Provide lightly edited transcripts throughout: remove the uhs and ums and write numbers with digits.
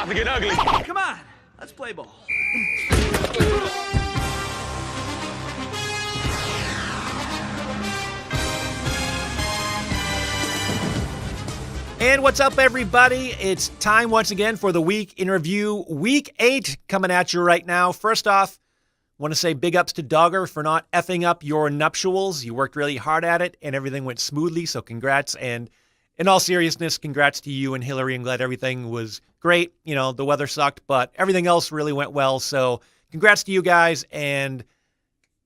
about to get ugly. Come on, let's play ball. And what's up, everybody? It's time once again for the week in review. Week 8 coming at you right now. First off, want to say big ups to Dogger for not effing up your nuptials. You worked really hard at it, and everything went smoothly, so congrats. And in all seriousness, congrats to you and Hillary. I'm glad everything was great. You know, the weather sucked, but everything else really went well. So congrats to you guys, and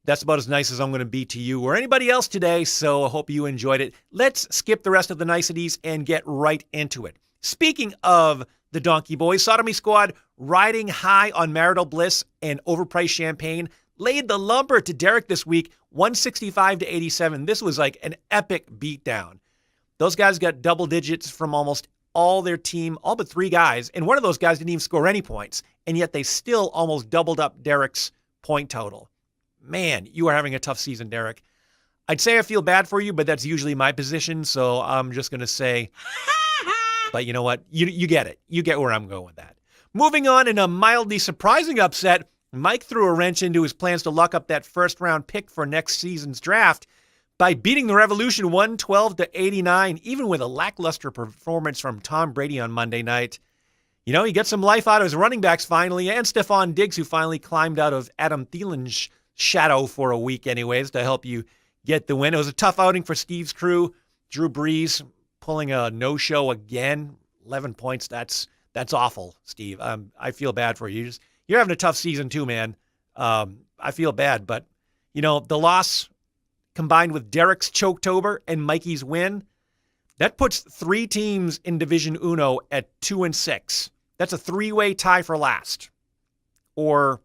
that's about as nice as I'm going to be to you or anybody else today, so I hope you enjoyed it. Let's skip the rest of the niceties and get right into it. Speaking of the Donkey Boys, Sodomy Squad, riding high on marital bliss and overpriced champagne, laid the lumber to Derek this week, 165-87. This was like an epic beatdown. Those guys got double digits from almost all their team, all but 3 guys, and one of those guys didn't even score any points, and yet they still almost doubled up Derek's point total. Man, you are having a tough season, Derek. I'd say I feel bad for you, but that's usually my position, so I'm just going to say, but you know what? You get it. You get where I'm going with that. Moving on, in a mildly surprising upset, Mike threw a wrench into his plans to lock up that first-round pick for next season's draft by beating the Revolution 112-89, even with a lackluster performance from Tom Brady on Monday night. You know, he gets some life out of his running backs finally, and Stephon Diggs, who finally climbed out of Adam Thielen's shadow for a week anyways to help you get the win. It was a tough outing for Steve's crew. Drew Brees pulling a no-show again. 11 points, that's awful, Steve. I feel bad for you. You're having a tough season too, man. I feel bad, but, you know, the loss combined with Derek's Choketober and Mikey's win, that puts 3 teams in Division Uno at 2-6. That's a 3-way tie for last. Or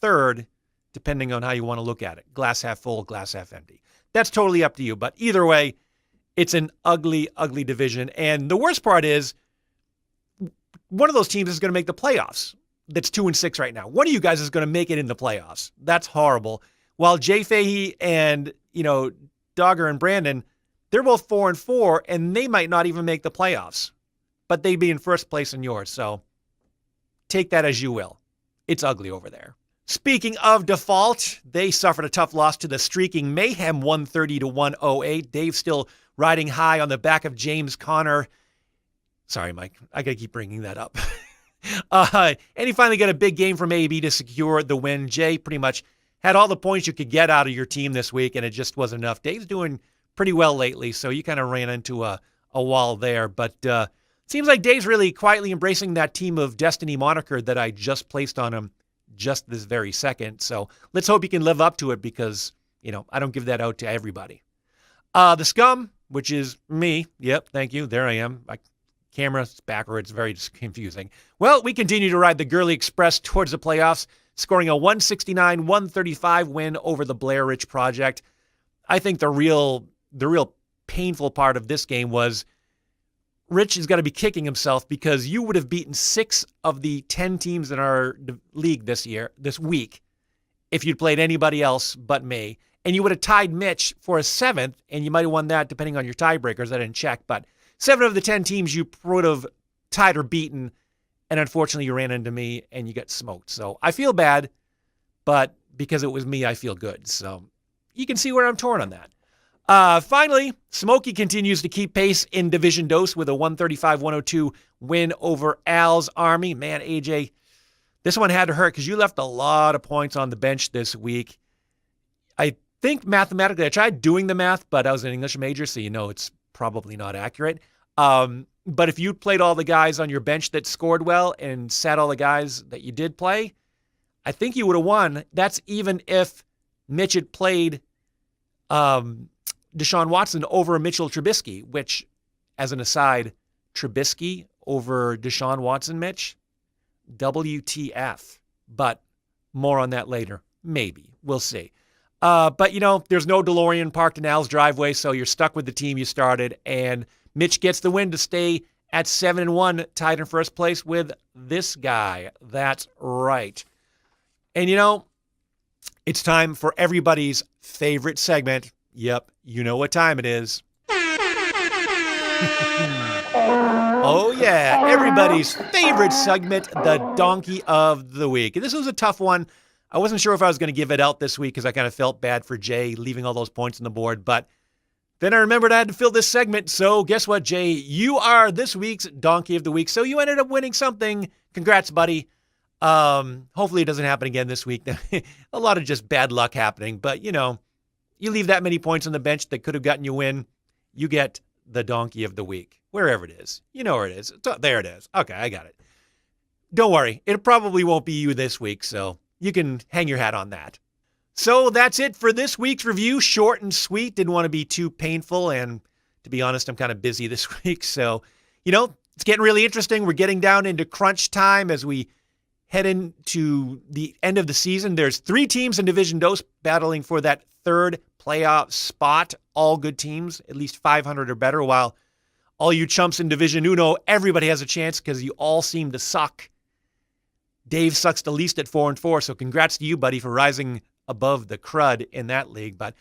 third, depending on how you want to look at it. Glass half full, glass half empty. That's totally up to you. But either way, it's an ugly, ugly division. And the worst part is, one of those teams is going to make the playoffs. That's 2-6 right now. One of you guys is going to make it in the playoffs. That's horrible. While Jay Fahey and, you know, Dogger and Brandon, they're both 4-4, and they might not even make the playoffs. But they'd be in first place in yours. So take that as you will. It's ugly over there. Speaking of default, they suffered a tough loss to the streaking Mayhem 130-108. Dave still riding high on the back of James Conner. Sorry, Mike. I got to keep bringing that up. And he finally got a big game from AB to secure the win. Jay pretty much had all the points you could get out of your team this week, and it just wasn't enough. Dave's doing pretty well lately, so you kind of ran into a wall there. But seems like Dave's really quietly embracing that Team of Destiny moniker that I just placed on him just this very second. So let's hope he can live up to it because, you know, I don't give that out to everybody. The scum, which is me. Yep, thank you. There I am. My camera's backwards. Very confusing. Well, we continue to ride the Gurley Express towards the playoffs, scoring a 169-135 win over the Blair Ridge Project. I think the real painful part of this game was Rich is going to be kicking himself because you would have beaten 6 of the 10 teams in our league this week, if you'd played anybody else but me. And you would have tied Mitch for a 7th, and you might have won that depending on your tiebreakers. I didn't check, but 7 of the 10 teams you would have tied or beaten, and unfortunately you ran into me and you got smoked. So I feel bad, but because it was me, I feel good. So you can see where I'm torn on that. Finally, Smokey continues to keep pace in Division Dos with a 135-102 win over Al's Army. Man, AJ, this one had to hurt because you left a lot of points on the bench this week. I think mathematically, I tried doing the math, but I was an English major, so you know it's probably not accurate. But if you played all the guys on your bench that scored well and sat all the guys that you did play, I think you would have won. That's even if Mitch had played Deshaun Watson over Mitchell Trubisky, which, as an aside, Trubisky over Deshaun Watson, Mitch, WTF. But more on that later. Maybe. We'll see. But, you know, there's no DeLorean parked in Al's driveway, so you're stuck with the team you started, and Mitch gets the win to stay at 7-1, tied in first place with this guy. That's right. And, you know, it's time for everybody's favorite segment. Yep, you know what time it is. Oh, yeah, everybody's favorite segment, the Donkey of the Week. And this was a tough one. I wasn't sure if I was going to give it out this week because I kind of felt bad for Jay leaving all those points on the board. But then I remembered I had to fill this segment. So guess what, Jay? You are this week's Donkey of the Week. So you ended up winning something. Congrats, buddy. Hopefully it doesn't happen again this week. A lot of just bad luck happening. But, you leave that many points on the bench that could have gotten you a win. You get the Donkey of the Week. Wherever it is. You know where it is. There it is. Okay, I got it. Don't worry. It probably won't be you this week, so you can hang your hat on that. So that's it for this week's review. Short and sweet. Didn't want to be too painful, and to be honest, I'm kind of busy this week. So, it's getting really interesting. We're getting down into crunch time as we head into the end of the season. There's 3 teams in Division Dos battling for that 3rd playoff spot. All good teams, at least 500 or better, while all you chumps in Division Uno, everybody has a chance because you all seem to suck. Dave sucks the least at 4-4, so congrats to you, buddy, for rising above the crud in that league. But,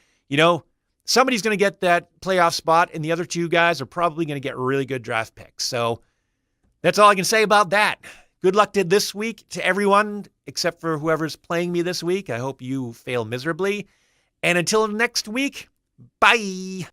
somebody's going to get that playoff spot, and the other 2 guys are probably going to get really good draft picks. So that's all I can say about that. Good luck to this week to everyone, except for whoever's playing me this week. I hope you fail miserably. And until next week, bye.